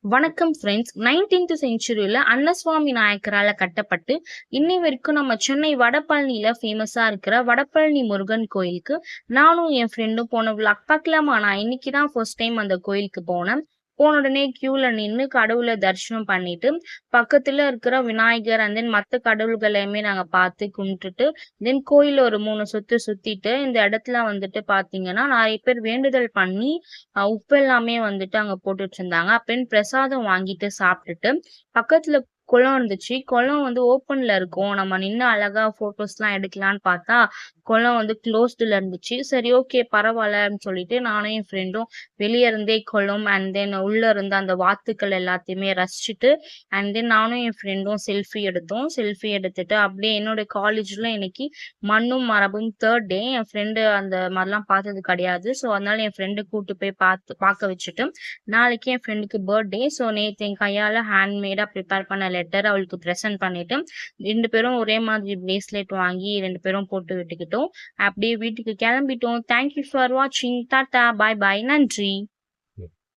வணக்கம் friends. 19th செஞ்சுரியில அன்னசுவாமி நாயக்கரால கட்டப்பட்டு இன்னை வரைக்கும் நம்ம சென்னை வடபழனியில ஃபேமஸா இருக்கிற வடபழனி முருகன் கோயிலுக்கு நானும் என் ஃப்ரெண்டும் போன விளாக் பார்க்கலாமா? நான் இன்னைக்கு தான் ஃபர்ஸ்ட் டைம் அந்த கோயிலுக்கு போனேன். போன உடனே கியூல நின்னு கடவுள தரிசனம் பண்ணிட்டு, பக்கத்துல இருக்கிற விநாயகர் அண்ட் தென் மத்த கடவுள்களையுமே நாங்க பார்த்து கும்பிட்டுட்டு, தென் கோயில்ல ஒரு 3 சுத்து சுத்திட்டு, இந்த இடத்துல வந்துட்டு பார்த்தீங்கன்னா, நெறைய பேர் வேண்டுதல் பண்ணி உப்பு எல்லாமே வந்துட்டு அங்க போட்டுட்டு இருந்தாங்க. அப்பன்னு பிரசாதம் வாங்கிட்டு சாப்பிட்டுட்டு, பக்கத்துல குளம் இருந்துச்சு. குளம் வந்து ஓப்பன்ல இருக்கும். நம்ம நின்னு அழகா ஃபோட்டோஸ்லாம் எடுக்கலான்னு பார்த்தா, குளம் வந்து குளோஸ்டுல இருந்துச்சு. சரி ஓகே பரவால்லன்னு சொல்லிட்டு நானும் என் ஃப்ரெண்டும் வெளிய இருந்தே குளம் அண்ட் தென் உள்ள இருந்த அந்த வாத்துக்கள் எல்லாத்தையுமே ரசிச்சுட்டு, அண்ட் தென் நானும் என் ஃப்ரெண்டும் செல்ஃபி எடுத்தோம். செல்ஃபி எடுத்துட்டு அப்படியே என்னோட காலேஜ்ல இன்னைக்கு மண்ணும் மரபும் 3 டே. என் ஃப்ரெண்டு அந்த மாரிலாம் பார்த்தது கிடையாது. ஸோ, அதனால என் ஃப்ரெண்ட கூட்டு போய் பார்க்க வச்சுட்டு, நாளைக்கு என் ஃப்ரெண்டுக்கு பர்த்டே. ஸோ, நேத்து என் கையால ஹேண்ட்மேடா ப்ரிப்பேர் பண்ண லெட்டர் அவளுக்கு பிரசன்ட் பண்ணிட்டு, 2 பேரும் ஒரே மாதிரி பிரேஸ்லெட் வாங்கி 2 பேரும் போட்டு விட்டுக்கிட்டோம். அப்படியே வீட்டுக்கு கிளம்பிட்டோம். தேங்க் யூ ஃபார் வாட்சிங். டாட்டா, பாய் பாய். நன்றி.